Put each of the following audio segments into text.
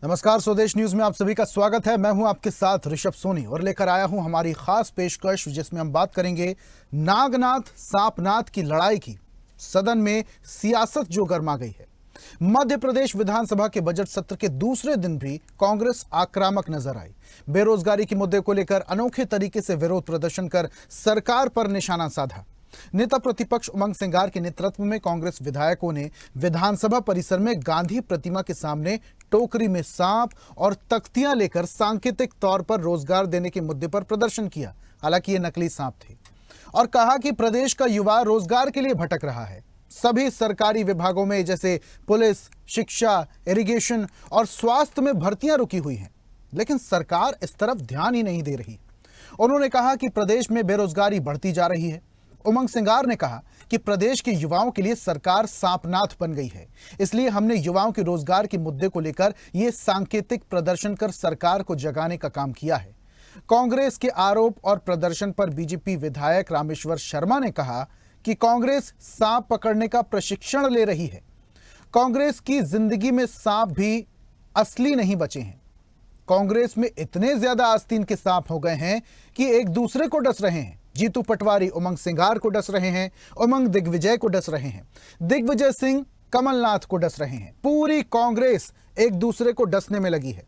नमस्कार, स्वदेश न्यूज में आप सभी का स्वागत है। मैं हूं आपके साथ ऋषभ सोनी और लेकर आया हूं हमारी खास पेशकश जिसमें हम बात करेंगे नागनाथ सांपनाथ की लड़ाई की। सदन में सियासत जो गर्मा गई है। मध्य प्रदेश विधानसभा के बजट सत्र के दूसरे दिन भी कांग्रेस आक्रामक नजर आई। बेरोजगारी के मुद्दे को लेकर अनोखे तरीके से विरोध प्रदर्शन कर सरकार पर निशाना साधा। नेता प्रतिपक्ष उमंग सिंगार के नेतृत्व में कांग्रेस विधायकों ने विधानसभा परिसर में गांधी प्रतिमा के सामने टोकरी में सांप और तख्तियां लेकर सांकेतिक तौर पर रोजगार देने के मुद्दे पर प्रदर्शन किया। हालांकि ये नकली सांप थे और कहा कि प्रदेश का युवा रोजगार के लिए भटक रहा है। सभी सरकारी विभागों में जैसे पुलिस, शिक्षा, इरिगेशन और स्वास्थ्य में भर्तियां रुकी हुई हैं, लेकिन सरकार इस तरफ ध्यान ही नहीं दे रही। उन्होंने कहा कि प्रदेश में बेरोजगारी बढ़ती जा रही है। उमंग सिंगार ने कहा कि प्रदेश के युवाओं के लिए सरकार सांपनाथ बन गई है, इसलिए हमने युवाओं के रोजगार के मुद्दे को लेकर यह सांकेतिक प्रदर्शन कर सरकार को जगाने का काम किया है। कांग्रेस के आरोप और प्रदर्शन पर बीजेपी विधायक रामेश्वर शर्मा ने कहा कि कांग्रेस सांप पकड़ने का प्रशिक्षण ले रही है। कांग्रेस की जिंदगी में सांप भी असली नहीं बचे हैं। कांग्रेस में इतने ज्यादा आस्तीन के सांप हो गए हैं कि एक दूसरे को डस रहे हैं। जीतू पटवारी उमंग सिंगार को डस रहे हैं, उमंग दिग्विजय को डस रहे हैं, दिग्विजय सिंह कमलनाथ को डस रहे हैं। पूरी कांग्रेस एक दूसरे को डसने में लगी है।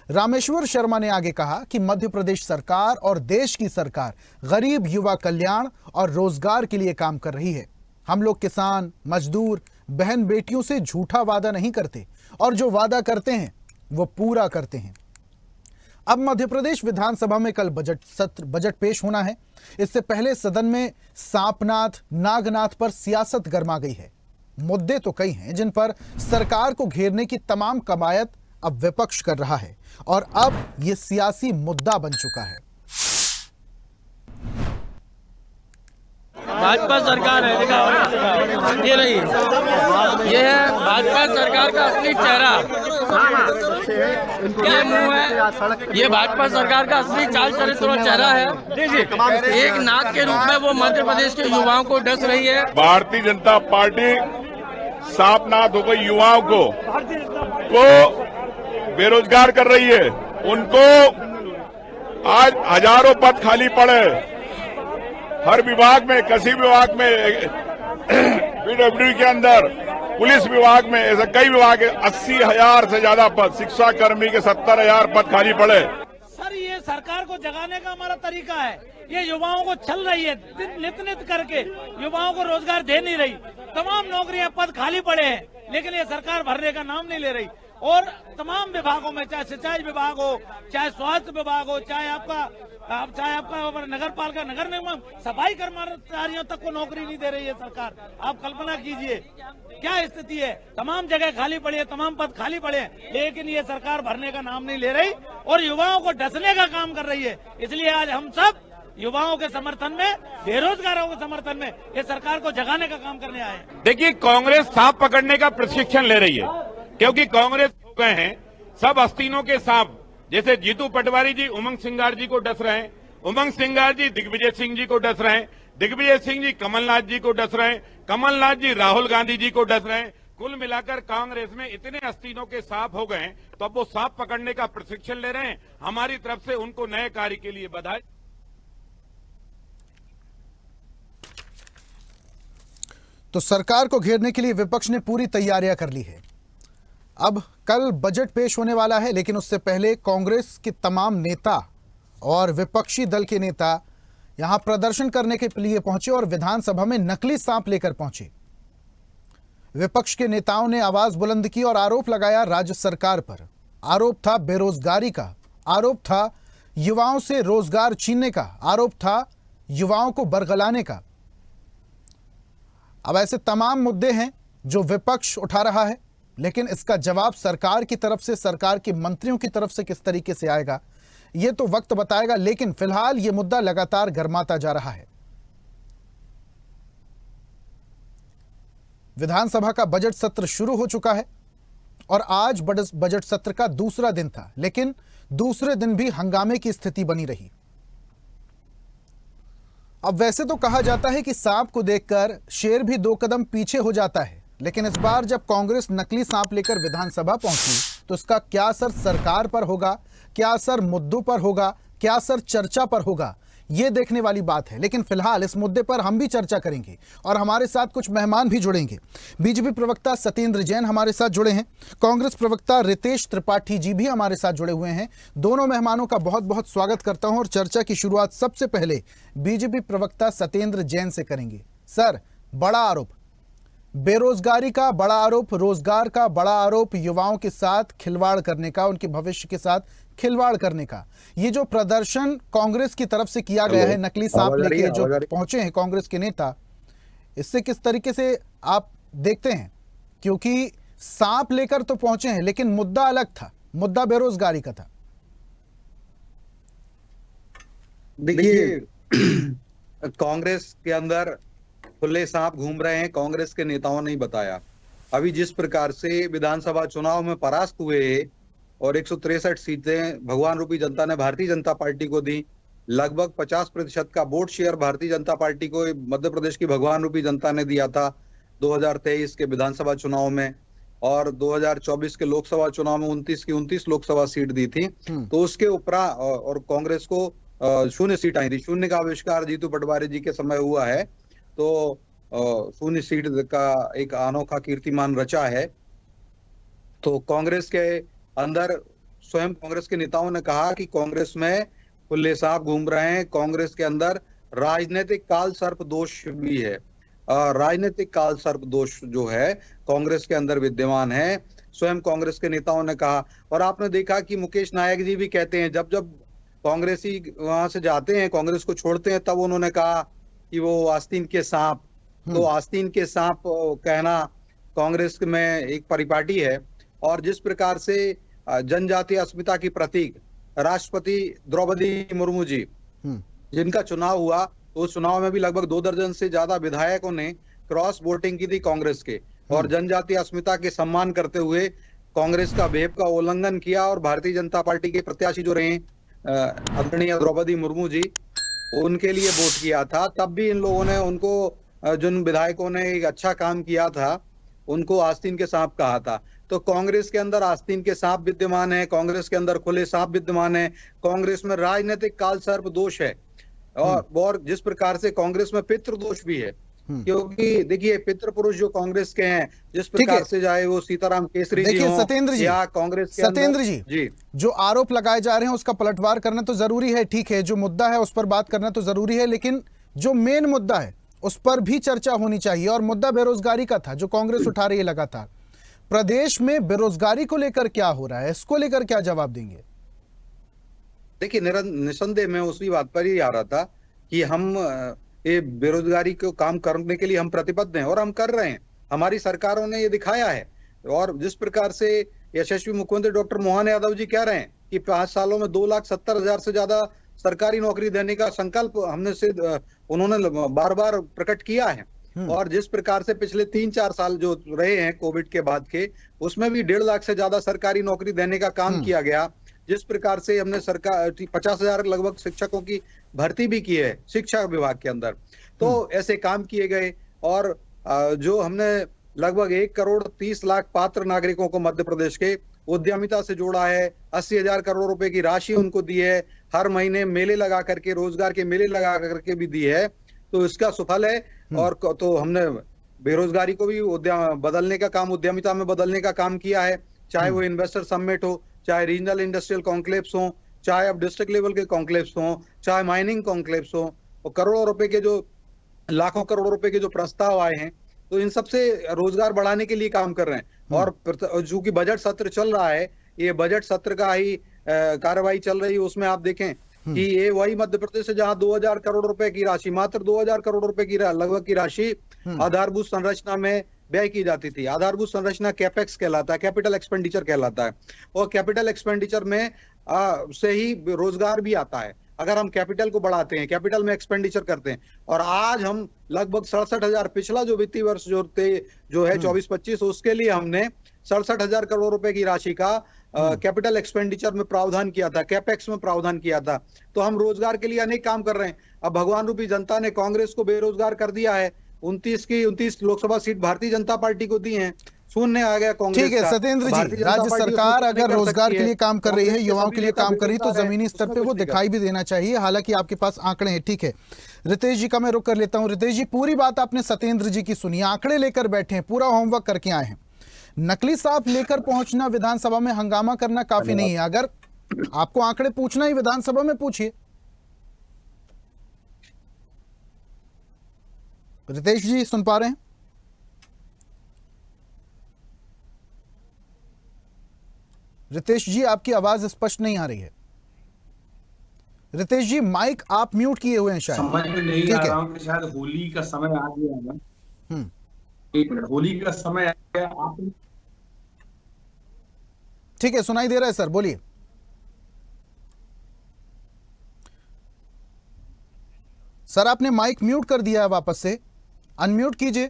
रामेश्वर शर्मा ने आगे कहा कि मध्य प्रदेश सरकार और देश की सरकार गरीब युवा कल्याण और रोजगार के लिए काम कर रही है। हम लोग किसान, मजदूर, बहन बेटियों से झूठा वादा नहीं करते और जो वादा करते हैं वो पूरा करते हैं। अब मध्य प्रदेश विधानसभा में कल बजट पेश होना है। इससे पहले सदन में सांपनाथ, नागनाथ पर सियासत गर्मा गई है। मुद्दे तो कई हैं जिन पर सरकार को घेरने की तमाम कवायद अब विपक्ष कर रहा है और अब यह सियासी मुद्दा बन चुका है। भाजपा सरकार है, देखा ये नहीं, ये है भाजपा सरकार का असली चेहरा। ये मुंह है, ये भाजपा सरकार का असली चाल चरित्र और चेहरा है। एक नाग के रूप में वो मध्य प्रदेश के युवाओं को डस रही है। भारतीय जनता पार्टी सांपनाथ हो गई युवाओं को बेरोजगार कर रही है। उनको आज हजारों पद खाली पड़े हर विभाग में, कृषि विभाग में, पीडब्ल्यूडी के अंदर, पुलिस विभाग में, ऐसे कई विभाग है। 80,000 से ज्यादा पद, शिक्षा कर्मी के 70,000 पद खाली पड़े। सर, ये सरकार को जगाने का हमारा तरीका है। ये युवाओं को छल रही है, नित करके युवाओं को रोजगार दे नहीं रही। तमाम नौकरियां, पद खाली पड़े हैं, लेकिन ये सरकार भरने का नाम नहीं ले रही। और तमाम विभागों में, चाहे सिंचाई विभाग हो, चाहे स्वास्थ्य विभाग हो, चाहे आपका नगर पालिका, नगर निगम, सफाई कर्मचारियों तक को नौकरी नहीं दे रही है सरकार। आप कल्पना कीजिए क्या स्थिति है। तमाम जगह खाली पड़ी है, तमाम पद खाली पड़े हैं, लेकिन ये सरकार भरने का नाम नहीं ले रही और युवाओं को डसने का काम कर रही है। इसलिए आज हम सब युवाओं के समर्थन में, बेरोजगारों के समर्थन में ये सरकार को जगाने का काम करने आए हैं। देखिए, कांग्रेस सांप पकड़ने का प्रशिक्षण ले रही है, क्योंकि कांग्रेस गए हैं सब आस्तीनों के सांप। जैसे जीतू पटवारी जी उमंग सिंगार जी को डस रहे हैं, उमंग सिंगार जी दिग्विजय सिंह जी को डस रहे हैं, दिग्विजय सिंह जी कमलनाथ जी को डस रहे हैं, कमलनाथ जी राहुल गांधी जी को डस रहे हैं। कुल मिलाकर कांग्रेस में इतने आस्तीनों के सांप हो गए हैं, तो अब वो सांप पकड़ने का प्रशिक्षण ले रहे हैं। हमारी तरफ से उनको नए कार्य के लिए बधाई। तो सरकार को घेरने के लिए विपक्ष ने पूरी तैयारियां कर ली है। अब कल बजट पेश होने वाला है, लेकिन उससे पहले कांग्रेस के तमाम नेता और विपक्षी दल के नेता यहां प्रदर्शन करने के लिए पहुंचे और विधानसभा में नकली सांप लेकर पहुंचे। विपक्ष के नेताओं ने आवाज बुलंद की और आरोप लगाया राज्य सरकार पर। आरोप था बेरोजगारी का, आरोप था युवाओं से रोजगार छीनने का, आरोप था युवाओं को बरगलाने का। अब ऐसे तमाम मुद्दे हैं जो विपक्ष उठा रहा है, लेकिन इसका जवाब सरकार की तरफ से, सरकार के मंत्रियों की तरफ से किस तरीके से आएगा ये तो वक्त बताएगा। लेकिन फिलहाल ये मुद्दा लगातार गर्माता जा रहा है। विधानसभा का बजट सत्र शुरू हो चुका है और आज बजट सत्र का दूसरा दिन था, लेकिन दूसरे दिन भी हंगामे की स्थिति बनी रही। अब वैसे तो कहा जाता है कि सांप को देखकर शेर भी 2 कदम पीछे हो जाता है, लेकिन इस बार जब कांग्रेस नकली सांप लेकर विधानसभा पहुंची तो इसका क्या असर सरकार पर होगा, क्या असर मुद्दों पर होगा, क्या असर चर्चा पर होगा, ये देखने वाली बात है। लेकिन फिलहाल इस मुद्दे पर हम भी चर्चा करेंगे और हमारे साथ कुछ मेहमान भी जुड़ेंगे। बीजेपी प्रवक्ता सत्येंद्र जैन हमारे साथ जुड़े हैं, कांग्रेस प्रवक्ता रितेश त्रिपाठी जी भी हमारे साथ जुड़े हुए हैं। दोनों मेहमानों का बहुत बहुत स्वागत करता हूं और चर्चा की शुरुआत सबसे पहले बीजेपी प्रवक्ता सत्येंद्र जैन से करेंगे। सर, बड़ा आरोप, बेरोजगारी का बड़ा आरोप, रोजगार का बड़ा आरोप, युवाओं के साथ खिलवाड़ करने का, उनके भविष्य के साथ खिलवाड़ करने का, ये जो प्रदर्शन कांग्रेस की तरफ से किया गया है, नकली सांप लेके जो पहुंचे हैं कांग्रेस के नेता, इससे किस तरीके से आप देखते हैं? क्योंकि सांप लेकर तो पहुंचे हैं लेकिन मुद्दा अलग था, मुद्दा बेरोजगारी का था। देखिए, कांग्रेस के अंदर खुले सांप घूम रहे हैं, कांग्रेस के नेताओं ने ही बताया। अभी जिस प्रकार से विधानसभा चुनाव में परास्त हुए और 163 सीटें भगवान रूपी जनता ने भारतीय जनता पार्टी को दी, लगभग 50% का vote share Bharatiya Janata party को मध्य प्रदेश की भगवान रूपी जनता ने दिया था 2023 के विधानसभा चुनाव में, और 2024 के लोकसभा चुनाव में 29 की 29 लोकसभा सीट दी थी। तो उसके उपरांत और कांग्रेस को 0 सीट आई थी। शून्य का आविष्कार जीतू पटवारी जी के समय हुआ है, तो 0 सीट का एक अनोखा कीर्तिमान रचा है। तो कांग्रेस के अंदर स्वयं कांग्रेस के नेताओं ने कहा कि कांग्रेस में खुले सांप घूम रहे हैं, कांग्रेस के अंदर राजनीतिक काल सर्प दोष भी है। राजनीतिक काल सर्प दोष जो है कांग्रेस के अंदर विद्यमान है, स्वयं कांग्रेस के नेताओं ने कहा। और आपने देखा कि मुकेश नायक जी भी कहते हैं, जब जब कांग्रेसी वहां से जाते हैं, कांग्रेस को छोड़ते हैं, तब उन्होंने कहा कि वो आस्तीन के सांप, तो आस्तीन के सांप कहना कांग्रेस में एक परिपाटी है। और जिस प्रकार से जनजातीय अस्मिता की प्रतीक राष्ट्रपति द्रौपदी मुर्मू जी, जिनका चुनाव हुआ, तो उस चुनाव में भी लगभग 2 दर्जन से ज्यादा विधायकों ने क्रॉस वोटिंग की थी कांग्रेस के, और जनजातीय अस्मिता के सम्मान करते हुए कांग्रेस का वेब का उल्लंघन किया। और भारतीय जनता पार्टी के प्रत्याशी जो रहे आदरणीय द्रौपदी मुर्मू जी, उनके लिए वोट किया था। तब भी इन लोगों ने उनको, जिन विधायकों ने एक अच्छा काम किया था, उनको आस्तीन के सांप कहा था। तो कांग्रेस के अंदर आस्तीन के सांप विद्यमान है, कांग्रेस के अंदर खुले सांप विद्यमान है, कांग्रेस में राजनीतिक काल सर्प दोष है। और जिस प्रकार से कांग्रेस में पितृ दोष भी है, क्योंकि देखिए पितृ पुरुष जो कांग्रेस के हैं, जिस प्रकार से चाहे वो सीताराम केसरी जी हो सत्येंद्र जी या कांग्रेस के सत्येंद्र जी, जो आरोप लगाए जा रहे हैं उसका पलटवार करना तो जरूरी है, ठीक है, जो मुद्दा है उस पर बात करना तो जरूरी है, लेकिन जो मेन मुद्दा है उस पर भी चर्चा होनी चाहिए। और मुद्दा बेरोजगारी का था जो कांग्रेस उठा रही है लगातार। प्रदेश में बेरोजगारी को लेकर क्या हो रहा है, इसको लेकर क्या जवाब देंगे? देखिए, निसंदेह मैं उसी बात पर ही आ रहा था कि हम ये बेरोजगारी को काम करने के लिए हम प्रतिबद्ध हैं और हम कर रहे हैं। हमारी सरकारों ने ये दिखाया है। और जिस प्रकार से यशस्वी मुख्यमंत्री डॉक्टर मोहन यादव जी कह रहे हैं कि 5 सालों में 2,70,000 से ज्यादा सरकारी नौकरी देने का संकल्प उन्होंने बार बार प्रकट किया है। और जिस प्रकार से पिछले 3-4 साल जो रहे हैं कोविड के बाद के, उसमें भी 1.5 लाख से ज्यादा सरकारी नौकरी देने का काम किया गया। जिस प्रकार से हमने सरकार 50,000 लगभग शिक्षकों की भर्ती भी की है शिक्षा विभाग के अंदर, तो ऐसे काम किए गए। और जो हमने लगभग 1,30,00,000 पात्र नागरिकों को मध्य प्रदेश के उद्यमिता से जोड़ा है, 80,000 करोड़ रुपए की राशि उनको दी है, हर महीने मेले लगा करके, रोजगार के मेले लगा करके भी दी है, तो इसका सुफल है। और तो हमने बेरोजगारी को भी बदलने का काम, उद्यमिता में बदलने का काम किया है, चाहे वो इन्वेस्टर समिट हो, चाहे रीजनल इंडस्ट्रियल कॉन्क्लेव्स हो, चाहे अब डिस्ट्रिक्ट लेवल के कॉन्क्लेव्स हो, चाहे माइनिंग कॉन्क्लेव्स हो, और करोड़ों रुपए के जो, लाखों करोड़ रुपए के जो प्रस्ताव आए हैं, तो इन सबसे रोजगार बढ़ाने के लिए काम कर रहे हैं। और चूंकि बजट सत्र चल रहा है, ये बजट सत्र का ही कार्रवाई चल रही है, उसमें आप देखें कि ये वही मध्य प्रदेश से जहां 2,000 करोड़ रुपए की राशि, मात्र 2,000 करोड़ रुपए की लगभग की राशि आधारभूत संरचना में व्यय की जाती थी। आधारभूत संरचना कैपेक्स कहलाता है, कैपिटल एक्सपेंडिचर कहलाता है। और कैपिटल एक्सपेंडिचर में से ही रोजगार भी आता है। अगर हम कैपिटल को बढ़ाते हैं, कैपिटल में एक्सपेंडिचर करते हैं, और आज हम लगभग 67,000, पिछला जो वित्तीय वर्ष जो है 24-25, उसके लिए हमने 67,000 करोड़ रुपए की राशि का कैपिटल एक्सपेंडिचर में प्रावधान किया था, कैपेक्स में प्रावधान किया था। तो हम रोजगार के लिए अनेक काम कर रहे हैं। अब भगवान रूपी जनता ने कांग्रेस को बेरोजगार कर दिया है। 29 की 29 लोकसभा सीट भारतीय जनता पार्टी को दी हैं, शून्य आ गया कांग्रेस ठीक है का। सत्येंद्र भारतीय जी, जनता राज्य पार्टी सरकार उसमें अगर कर रोजगार सकती के लिए काम कर रही है, कांग्रेस के युवाओं सभी के लिए नेता काम कर रही है, तो बेरोजगार हैं, जमीनी स्तर पे उसमें वो कुछ नहीं दिखाई कर भी देना चाहिए। हालांकि आपके पास आंकड़े हैं। ठीक है, रितेश जी का मैं रुक कर लेता हूं। रितेश जी, पूरी बात आपने सत्येंद्र जी की सुनी, आंकड़े लेकर बैठे हैं, पूरा होमवर्क करके आए हैं। नकली सांप लेकर पहुंचना विधानसभा में, हंगामा करना काफी नहीं है। अगर आपको आंकड़े पूछना ही विधानसभा में पूछिए। रितेश जी सुन पा रहे हैं? रितेश जी, आपकी आवाज स्पष्ट नहीं आ रही है। रितेश जी, माइक आप म्यूट किए हुए हैं शायद। समझ में नहीं ठीक आ है। रहा हूँ कि शायद होली का समय आ गया है। हम्म, एक मिनट, होली का समय आ गया। आप ठीक है, सुनाई दे रहा है सर, बोलिए। सर आपने माइक म्यूट कर दिया है, वापस से अनम्यूट कीजिए।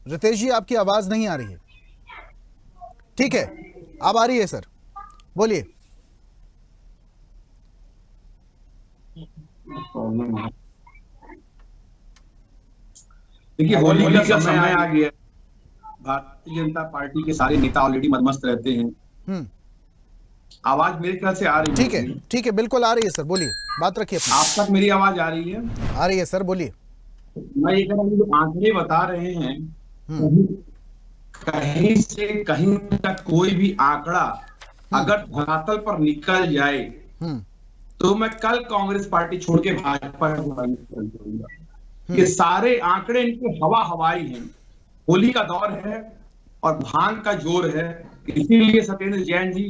रितेश जी, आपकी आवाज नहीं आ रही है। ठीक है, अब आ रही है सर, बोलिए। देखिए, होली का समय आ गया। भारतीय जनता पार्टी के सारे नेता ऑलरेडी मदमस्त रहते हैं। हम्म, आवाज मेरे ख्याल से आ रही है। ठीक है, ठीक है, बिल्कुल आ रही है सर, बोलिए, बात रखिए अपनी। आप तक मेरी आवाज आ रही है? आ रही है सर, बोलिए। मैं ये कह रहा हूँ, जो आंकड़े बता रहे हैं, कहीं से कहीं तक कोई भी आंकड़ा अगर धरातल पर निकल जाए हम्म, तो मैं कल कांग्रेस पार्टी छोड़ के भाजपा में चल जाऊंगा। ये सारे आंकड़े इनके हवाई हैं। होली का दौर है और भांग का जोर है, इसीलिए सत्येंद्र जैन जी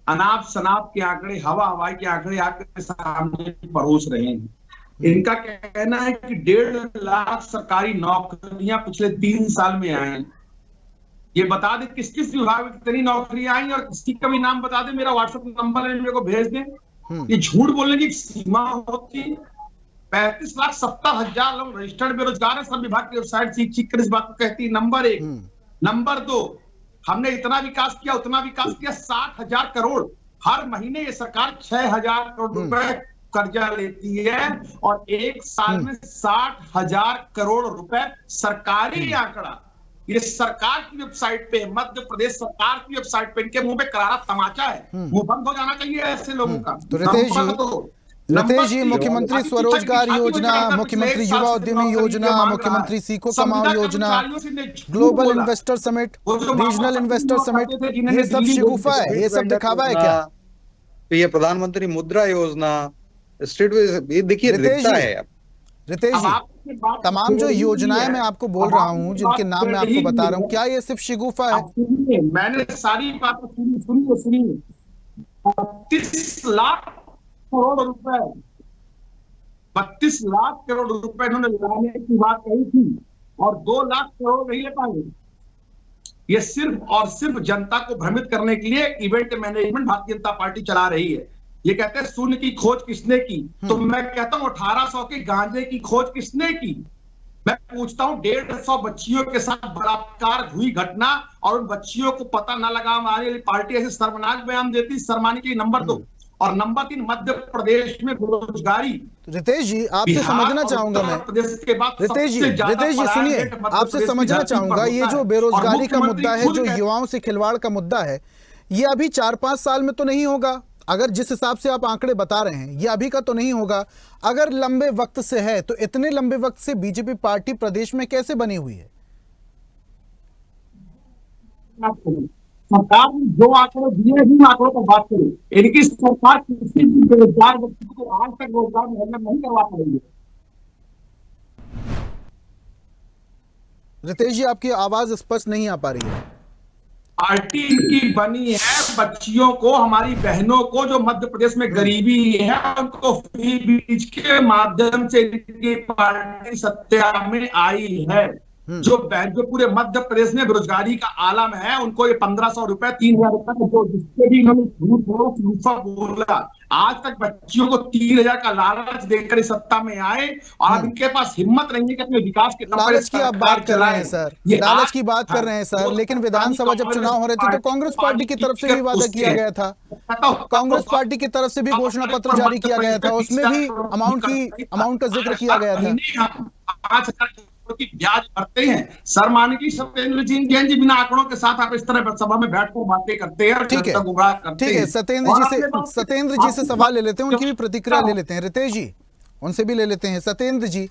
अनाप शनाप के आंकड़े, हवाई के आंकड़े आपके सामने परोस रहे हैं। इनका कहना है कि 1.5 लाख सरकारी नौकरियां पिछले 3 साल में आई। ये बता दे किस किस विभाग में कितनी नौकरियां आई और किसी का भी नाम बता दे, मेरा व्हाट्सएप नंबर है, मेरे को भेज दें। ये झूठ बोलने की सीमा होती है। 35,70,000 लोग रजिस्टर्ड बेरोजगार है। सब विभाग की वेबसाइट चीख कर इस बात को कहती है। नंबर 1। नंबर 2, हमने इतना विकास किया, उतना विकास किया। 60,000 करोड़ हर महीने ये सरकार 6,000 करोड़ रुपए कर्जा लेती है और एक साल में 60,000 करोड़ रुपए सरकारी आंकड़ा। ये सरकार की वेबसाइट पे, मध्य प्रदेश सरकार की वेबसाइट पे, इनके मुंह पे करारा तमाचा है। मुंह बंद हो जाना चाहिए ऐसे लोगों का। तो रितेश जी, मुख्यमंत्री स्वरोजगार योजना, मुख्यमंत्री युवा उद्यमी योजना, मुख्यमंत्री सीखो कमाओ योजना, global investor summit, regional investor summit, ये सब शिगुफा है, ये सब दिखावा है क्या? तो ये प्रधानमंत्री मुद्रा योजना, स्टेट, ये देखिए दिखता है। रितेश जी, तमाम जो योजनाएं मैं आपको बोल रहा हूं, जिनके नाम मैं आपको बता रहा हूं, क्या ये सिर्फ शिगुफा है? मैंने सारी बातें सुनी। 32 लाख करोड़ रुपए, 32 लाख करोड़ रुपए इन्होंने लाने की बात कही थी और 2 लाख करोड़ नहीं ले पाए। ये सिर्फ और सिर्फ जनता को भ्रमित करने के लिए event management Bharatiya Janata party चला रही है। ये कहते हैं शून्य की खोज किसने की, तो मैं कहता हूं 1800 के गांजे की खोज किसने की। मैं पूछता हूं 150 बच्चियों के साथ बलात्कार हुई घटना और उन बच्चियों को पता न लगा, हमारी पार्टी ऐसे शर्मनाक बयान देती। शर्माने की नंबर 2 और नंबर 3, मध्य प्रदेश में बेरोजगारी। रितेश जी, आपसे समझना चाहूंगा मैं, रितेश जी सुनिए, आपसे समझना चाहूंगा, ये जो बेरोजगारी का मुद्दा है, जो युवाओं से खिलवाड़ का मुद्दा है, ये अभी 4-5 साल में तो नहीं होगा। अगर जिस हिसाब से आप आंकड़े बता रहे हैं, ये अभी का तो नहीं होगा। अगर लंबे वक्त से है, तो इतने लंबे वक्त से बीजेपी पार्टी प्रदेश में कैसे बनी हुई है? सरकार ने जो आंकड़े दिए हैं, आंकड़ों पर बात करें। इनकी सरकार किसी भी बेरोजगार व्यक्ति को आज तक रोजगार नहीं करवा पाई है। रितेश जी, आपकी आवाज स्पष्ट नहीं आ पा रही है। पार्टी इनकी बनी है बच्चियों को, हमारी बहनों को, जो मध्य प्रदेश में गरीबी है, उनको फ्री बीज के माध्यम से इनकी पार्टी सत्ता में आई है। जो पूरे मध्य प्रदेश में बेरोजगारी का आलम है, उनको ये 1500 रुपए 3000 रुपए जो जिससे भी इन्होंने झूठ बोला, आज तक बच्चियों को 3000 का लालच देकर इस सत्ता में आए और अब इनके पास हिम्मत नहीं है कि अपने विकास के लालच की आप बात कर रहे हैं सर, लालच की बात कर रहे हैं सर, लेकिन विधानसभा जब चुनाव हो रहे थे तो कांग्रेस पार्टी की तरफ से भी वादा किया गया था, कांग्रेस पार्टी की तरफ से भी घोषणा पत्र जारी किया गया था, उसमें भी अमाउंट का जिक्र किया गया था। 5,000 की ब्याज भरते हैं। सर मान की सत्येंद्र जी बिना आंकड़ों के साथ आप इस तरह सभा में बैठकर बातें करते हैं। ठीक है, सत्येंद्र जी से सवाल ले लेते हैं, उनकी भी प्रतिक्रिया ले लेते हैं। रितेश जी, उनसे भी ले लेते हैं। सत्येंद्र जी,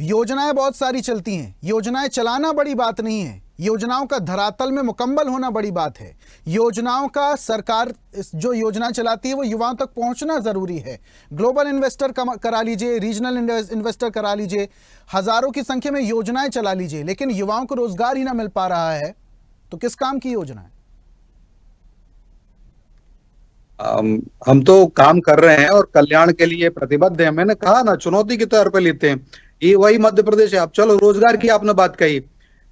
योजनाएं बहुत सारी चलती हैं, योजनाएं चलाना बड़ी बात नहीं है, योजनाओं का धरातल में मुकम्मल होना बड़ी बात है। योजनाओं का सरकार जो योजना चलाती है वो युवाओं तक पहुंचना जरूरी है। ग्लोबल इन्वेस्टर करा लीजिए, रीजनल इन्वेस्टर करा लीजिए, हजारों की संख्या में योजनाएं चला लीजिए, लेकिन युवाओं को रोजगार ही ना मिल पा रहा है, तो किस काम की योजना है? हम तो काम कर रहे हैं और कल्याण के लिए प्रतिबद्ध हैं। मैंने कहा ना, चुनौती के तौर पर लेते हैं, ये वही मध्य प्रदेश है। अब चलो रोजगार की आपने बात कही,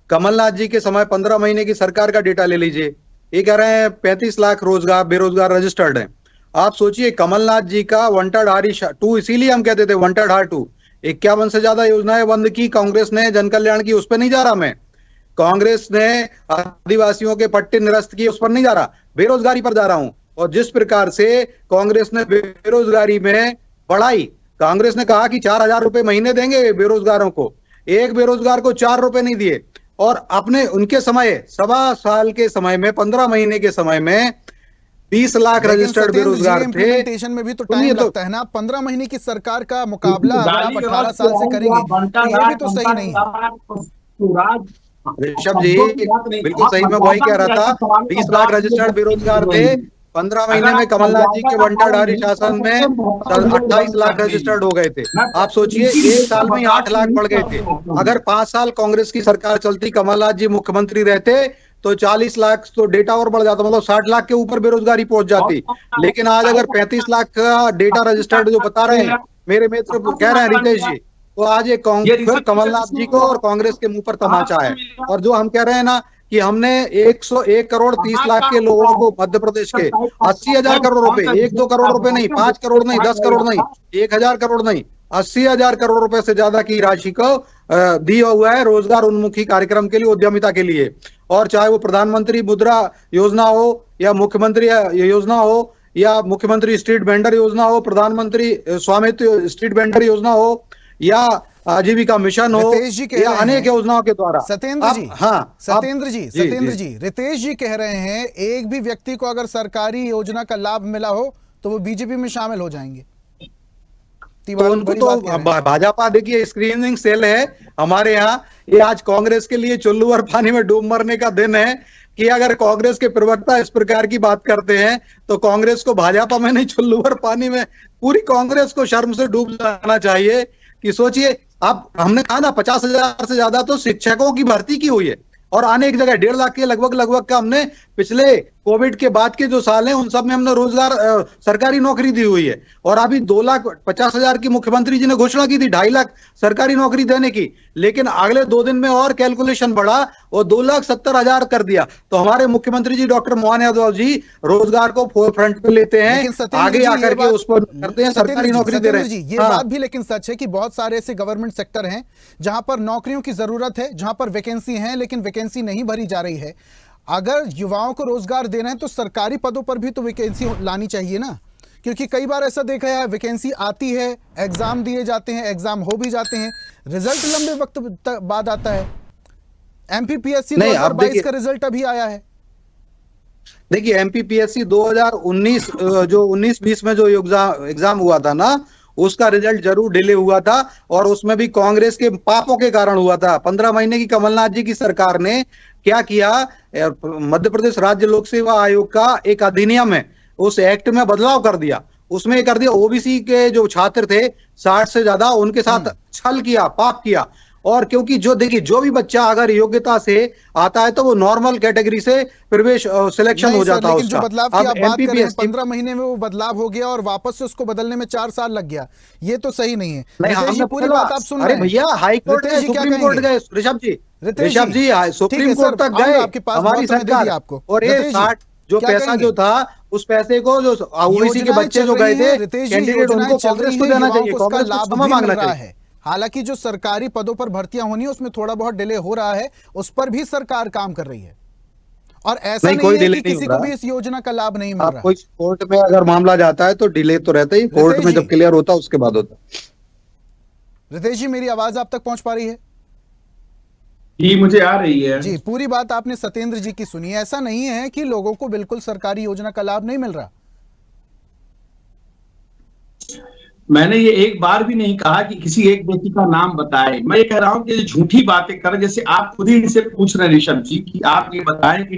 कमलनाथ जी के समय 15 महीने की सरकार का डेटा ले लीजिए, ये कह रहे हैं 35 लाख रोजगार बेरोजगार रजिस्टर्ड हैं। आप सोचिए, कमलनाथ जी का वंटर्ड हारी 2, इसीलिए हम कहते थे वंटर्ड हार 2, 51 से ज्यादा योजनाएं बंद की कांग्रेस ने, जन कल्याण की, उस पर नहीं जा रहा मैं। कांग्रेस ने आदिवासियों के पट्टे निरस्त किए, उस पर नहीं जा रहा, बेरोजगारी पर जा रहा हूं। और जिस प्रकार से कांग्रेस ने बेरोजगारी में बढ़ाई, कांग्रेस ने कहा कि 4,000 रुपए महीने देंगे बेरोजगारों को, एक बेरोजगार को 4 रुपए नहीं दिए। और अपने उनके समय 1.25 साल के समय में, 15 महीने के समय में 20 लाख रजिस्टर्ड बेरोजगार थे। इम्प्लीमेंटेशन में भी तो टाइम लगता है ना। 15 महीने की सरकार का मुकाबला अगर आप 18 साल से करेंगे तो ये भी तो सही नहीं है। ऋषभ जी बिल्कुल सही, मैं वही कह रहा था, 20 लाख रजिस्टर्ड बेरोजगार थे। 15 महीने में कमलनाथ जी के वंटरधारी शासन में 28 लाख रजिस्टर्ड हो गए थे। आप सोचिए, एक साल में 8 लाख बढ़ गए थे। अगर 5 साल कांग्रेस की सरकार चलती, कमलनाथ जी मुख्यमंत्री रहते, तो 40 लाख तो डेटा और बढ़ जाता, मतलब 60 लाख के ऊपर बेरोजगारी पहुंच जाती। लेकिन आज अगर 35 लाख का डेटा रजिस्टर्ड जो बता रहे हैं मेरे मित्र कह रहे हैं रितेश जी, तो आज ये फिर कमलनाथ जी को और कांग्रेस के मुंह पर तमाचा है। और जो हम कह रहे हैं ना कि हमने 101 करोड़ 30 लाख के लोगों को मध्य प्रदेश के 80,000 करोड़ रुपए, 1-2 करोड़ रुपए नहीं, 5 करोड़ नहीं, 10 करोड़ नहीं, 1,000 करोड़ नहीं, 80,000 करोड़ रुपए से ज्यादा की राशि को दिया हुआ है रोजगार उन्मुखी कार्यक्रम के लिए, उद्यमिता के लिए। और चाहे वो प्रधानमंत्री मुद्रा योजना हो या मुख्यमंत्री योजना हो या मुख्यमंत्री स्ट्रीट वेंडर योजना हो, प्रधानमंत्री स्वामित्व स्ट्रीट वेंडर योजना हो या आजीविका मिशन हो या अनेक योजनाओं के द्वारा। सत्येंद्र जी, रितेश जी कह रहे हैं एक भी व्यक्ति को अगर सरकारी योजना का लाभ मिला हो तो वो बीजेपी में शामिल हो जाएंगे। तो उनको तो भाजपा, देखिए स्क्रीनिंग सेल है हमारे यहाँ, ये आज कांग्रेस के लिए चुल्लू और पानी में डूब मरने का दिन है कि अगर कांग्रेस के प्रवक्ता इस प्रकार की बात करते हैं तो कांग्रेस को भाजपा में नहीं, चुल्लू और पानी में पूरी कांग्रेस को शर्म से डूब जाना चाहिए। कि सोचिए, अब हमने कहा ना 50,000 से ज्यादा तो शिक्षकों की भर्ती की हुई है और आने एक जगह 1.5 लाख के लगभग का हमने पिछले कोविड के बाद के जो साल हैं उन सब में हमने रोजगार सरकारी नौकरी दी हुई है। और अभी 2,50,000 की मुख्यमंत्री जी ने घोषणा की थी 2.5 लाख सरकारी नौकरी देने की, लेकिन अगले 2 दिन में और कैलकुलेशन बढ़ा और 2,70,000 कर दिया। तो हमारे मुख्यमंत्री जी डॉक्टर मोहन यादव जी रोजगार को फ्रंट पे लेते हैं, आगे आकर के उस पर करते हैं, सरकारी नौकरी दे रहे हैं। ये बात भी लेकिन सच है कि बहुत सारे ऐसे गवर्नमेंट सेक्टर हैं जहां पर नौकरियों की जरूरत है, जहां पर वैकेंसी है लेकिन वैकेंसी नहीं भरी जा रही है। अगर युवाओं को रोजगार देना है तो सरकारी पदों पर भी तो वैकेंसी लानी चाहिए ना, क्योंकि कई बार ऐसा देखा है वैकेंसी आती है, एग्जाम दिए जाते हैं, एग्जाम हो भी जाते हैं, रिजल्ट लंबे वक्त बाद आता है। एमपीपीएससी 2022 का रिजल्ट अभी आया है। देखिए एमपीपीएससी 2019 जो 19-20 में जो एग्जाम हुआ था ना, उसका रिजल्ट जरूर डिले हुआ था और उसमें भी कांग्रेस के पापों के कारण हुआ था। 15 महीने की कमलनाथ जी की सरकार ने क्या किया, मध्य प्रदेश राज्य लोक सेवा आयोग का एक अधिनियम है, उस एक्ट में बदलाव कर दिया। उसमें कर दिया ओबीसी के जो छात्र थे 60 से ज्यादा, उनके साथ छल किया, पाप किया। और क्योंकि जो देखिए जो भी बच्चा अगर योग्यता से आता है तो वो नॉर्मल कैटेगरी से प्रवेश सिलेक्शन नहीं हो सर, जाता है लेकिन जो उसका। बदलाव की अब आप बात कर रहे हैं MPPS 15 महीने में वो बदलाव हो गया और वापस से उसको बदलने में 4 साल लग गया, ये तो सही नहीं है। नहीं रितेश जी हमने पूरी बात आप सुन अरे रहे हैं। भैया हाई कोर्ट रितेश गए, जी क्या सुप्रीम कोर्ट कहेंगे? गए ऋषभ जी, रितेश ऋषभ जी ठीक है सुप्रीम कोर्ट सर, तक आऊंगा गए आपके पास, हमारी बहुत समय दे सरकार। दिया आपको। और ये रितेश जी, 60 जो क्या पैसा कहेंगे? जो था उस पैसे को जो ओबीसी के योजनाएं बच्चे चल जो गए रही हैं, थे रितेश जी, कैंडिडेट योजनाएं उनको चल कांग्रेस रही को हैं, देना युवाओं चाहिए, को उसका कांग्रेस को लाभ क्षमा भी मांगना मिल रहा चाहिए। है। हालांकि जो सरकारी पदों पर भर्तियां होनी है उसमें थोड़ा बहुत डिले हो रहा है, उस पर भी सरकार काम कर रही है। और ऐसा नहीं, नहीं कोई है डिले कि नहीं किसी हो को रहा। भी इस योजना का लाभ नहीं मिल आप रहा। कोई कोर्ट में अगर मामला जाता है तो डिले तो रहता ही, कोर्ट रितेश में जी। जब क्लियर होता है उसके बाद होता है। रितेश जी, मेरी आवाज आप तक पहुंच पा रही है? जी मुझे आ रही है। जी, पूरी बात आपने सत्येंद्र जी की सुनी। ऐसा नहीं है कि लोगों को बिल्कुल सरकारी योजना का लाभ नहीं मिल रहा। मैंने ये एक बार भी नहीं कहा कि किसी एक व्यक्ति का नाम बताए। मैं ये कह रहा हूं कि झूठी बातें करें, जैसे आप खुद ही इनसे पूछ रहे हैं ऋषभ जी कि आप ये बताएं कि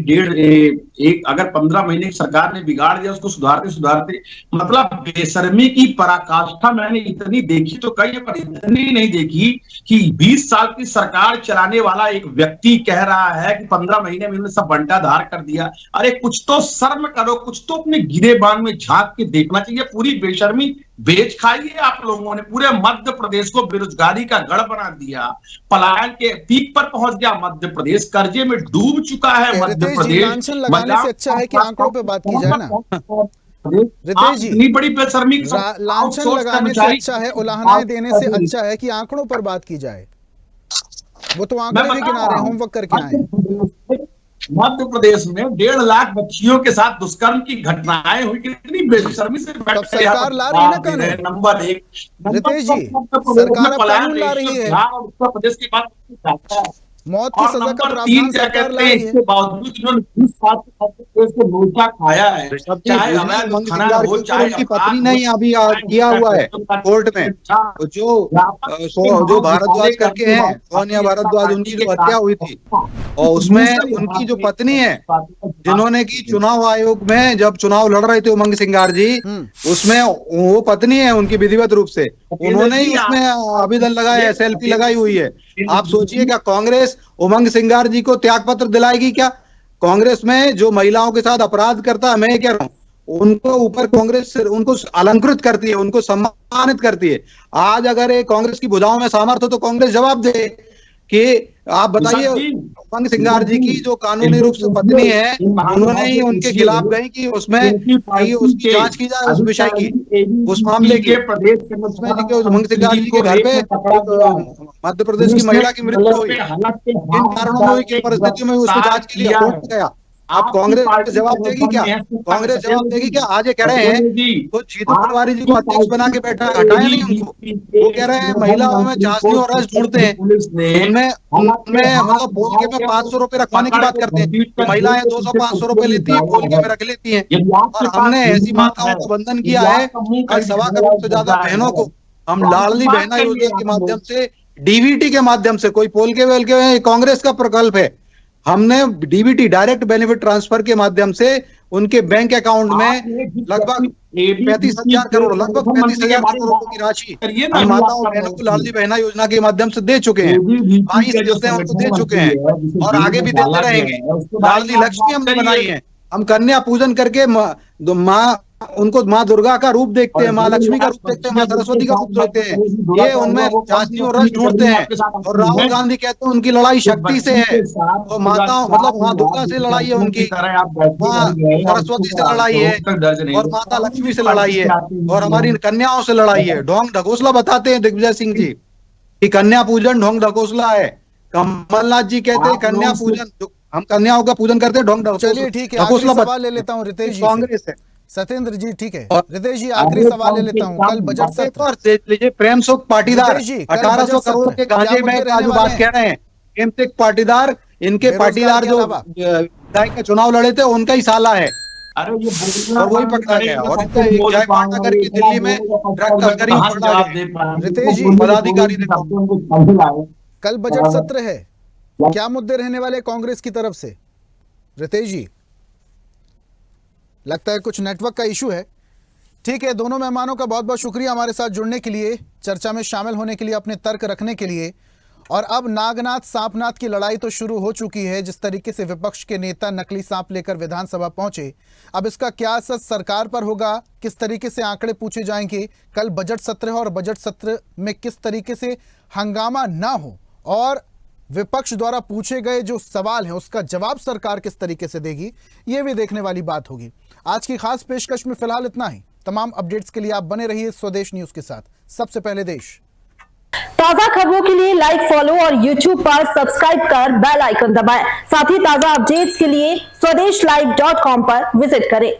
एक अगर 15 महीने की सरकार ने बिगाड़ दिया उसको सुधारते सुधारते, मतलब बेशर्मी की पराकाष्ठा मैंने इतनी देखी तो कई, पर इतनी नहीं देखी कि 20 साल की सरकार चलाने वाला एक व्यक्ति कह रहा है कि 15 महीने में उन्होंने सब बंटाधार कर दिया। अरे कुछ तो शर्म करो, कुछ तो अपने गिरेबान में झांक के देखना चाहिए। पूरी बेशर्मी बेच खाइए आप लोगों ने। पूरे मध्य प्रदेश को बेरोजगारी का गढ़ बना दिया, पलायन के पीक पर पहुंच गया मध्य प्रदेश, कर्जे में डूब चुका है मध्य रितेश जी, प्रदेश। लांछन लगाने से अच्छा है कि आंकड़ों पे बात की जाए ना। रितेश जी, इतनी बड़ी बेशर्मी के साथ लांछन आउटसोर्स लगाने से कर्मचारी- अच्छा है, उलाहनाएं देने से अच्छा है कि आंकड़ों पर बात की जाए। वो तो आंकड़े भी गिना रहे हैं, होमवर्क करके आए हैं। मध्य प्रदेश में 1.5 लाख बच्चियों के साथ दुष्कर्म की घटनाएं हुई, कितनी बेशर्मी से बैठ के यहाँ सरकार पर ला रही है ना बात दे रहे हैं। कानून। नंबर 1 रितेश जी, सरकार अब कानून ला रही है। बिहार और उत्तर प्रदेश की बात करता है। मौत की और सजा का नंबर प्रावधान 3 क्या सरकार कहते ला हैं, रही है। इसके बावजूद इन्होंने 20 साल से लोचा खाया है, ऋषभ जी, चाहे उन्होंने अवैध उमंग खनन सिंगार हो, के ऊपर चाहे उनकी अपराध पत्नी हो, ने ही अभी किया हुआ है कोर्ट में। जो भारद्वाज करके हैं, सोनिया भारद्वाज, उनकी जो हत्या हुई थी, और उसमें उनकी जो पत्नी है जिन्होंने की चुनाव आयोग में जब चुनाव लड़ रहे थे उमंग सिंगार जी, उसमें वो पत्नी है उनकी विधिवत रूप से, उन्होंने ही उसमें आवेदन लगाया है, सेल्फी लगाई हुई है। आप सोचिए क्या कांग्रेस उमंग सिंगार जी को त्याग पत्र दिलाएगी क्या? कांग्रेस में जो महिलाओं के साथ अपराध करता है, मैं कह रहा हूं उनको ऊपर कांग्रेस उनको अलंकृत करती है, उनको सम्मानित करती है। आज अगर ये कांग्रेस की भुजाओं में सामर्थ्य हो तो कांग्रेस जवाब दे कि आप बताइए उमंग सिंगार जी की जो कानूनी रूप से पत्नी है, उन्होंने ही उनके खिलाफ गई कि उसमें उसकी जांच की जाए उस विषय की, उस मामले की। उसमें उमंग सिंगार जी के घर पे मध्य प्रदेश की महिला की मृत्यु हुई, किन कारणों में हुई, किन परिस्थितियों में उसको जांच के लिए कोर्ट गया। आप कांग्रेस जवाब देगी क्या? कांग्रेस जवाब देगी क्या? आज ये कह रहे हैं तो जीतू पटवारी जी को अध्यक्ष बना के बैठा, हटाया नहीं उनको। वो कह रहे हैं महिलाओं में चाशनी और रस ढूंढते हैं, उनमें मतलब बोल के में 500 रुपए रखवाने की बात करते हैं कि महिलाएं 200-500 रुपए लेती हैं, बोल के में रख लेती हैं। और हमने ऐसी माताओं को बंधन किया है, कल 1.25 करोड़ से ज्यादा बहनों को हम लाडली बहना योजना के माध्यम से, डीबीटी के माध्यम से, कोई पोल के वेल के कांग्रेस का प्रकल्प है, हमने डीबीटी डायरेक्ट बेनिफिट ट्रांसफर के माध्यम से उनके बैंक अकाउंट में लगभग 35,000 करोड़, लगभग 35,000 करोड़ रुपए की राशि हम माताओं बहनों को लाडली बहना योजना के माध्यम से दे चुके हैं। 22 किस्तें उनको दे चुके हैं और आगे भी देते रहेंगे। लाडली लक्ष्मी हमने बनाई है, हम कन्या पूजन करके माँ उनको माँ दुर्गा का रूप देखते हैं, माँ लक्ष्मी का रूप देखते हैं, माँ सरस्वती का रूप देखते हैं। ये उनमें चाशनी और रस ढूंढते हैं। और राहुल गांधी कहते हैं उनकी लड़ाई शक्ति से है, तो माताओं मतलब माँ दुर्गा से लड़ाई है उनकी, माँ सरस्वती से लड़ाई है और माता लक्ष्मी से लड़ाई है और हमारी कन्याओं से लड़ाई है। ढोंग ढकोसला बताते हैं दिग्विजय सिंह जी कि कन्या पूजन ढोंग ढकोसला है। कमलनाथ जी कहते हैं कन्या पूजन, हम कन्याओं का पूजन करते हैं, ढोंग ढकोसला। चलिए ठीक है, आखिरी सवाल ले लेता हूँ रितेश जी से। कांग्रेस है सत्येंद्र जी, ठीक है रितेश जी, आखिरी सवाल ले लेता हूँ। कल बजट सत्र, लीजिए प्रेम सुख पाटीदार रितेश जी, कल 1800 बजट करोड़ सत्र, के गांजे क्या में मुद्दे का जो रहने बात वाले कह रहे हैं, प्रेम सिंह पाटीदार इनके बेरोजगार पाटीदार के जो अलावा? विधायक का चुनाव लड़े थे उनका ही साला है और वही पकड़ा गया। और जयपाल नगर की दिल्ली में ड्रग तस्करी में पकड़ा गया। रितेश जी, पदाधिकारी देखो, कल बजट सत्र है, क्या मुद्दे रहने वाले कांग्रेस की तरफ से? रितेश जी, लगता है कुछ नेटवर्क का इशू है। ठीक है, दोनों मेहमानों का बहुत बहुत शुक्रिया हमारे साथ जुड़ने के लिए, चर्चा में शामिल होने के लिए, अपने तर्क रखने के लिए। और अब नागनाथ सांपनाथ की लड़ाई तो शुरू हो चुकी है। जिस तरीके से विपक्ष के नेता नकली सांप लेकर विधानसभा पहुंचे, अब इसका क्या असर सरकार पर होगा, किस तरीके से आंकड़े पूछे जाएंगे, कल बजट सत्र है और बजट सत्र में किस तरीके से हंगामा ना हो और विपक्ष द्वारा पूछे गए जो सवाल हैं उसका जवाब सरकार किस तरीके से देगी, ये भी देखने वाली बात होगी। आज की खास पेशकश में फिलहाल इतना ही। तमाम अपडेट्स के लिए आप बने रहिए स्वदेश न्यूज के साथ। सबसे पहले देश। ताजा खबरों के लिए लाइक, फॉलो और YouTube पर सब्सक्राइब कर बेल आइकन दबाएं। साथ ही ताजा अपडेट्स के लिए स्वदेशलाइव.com पर विजिट करें।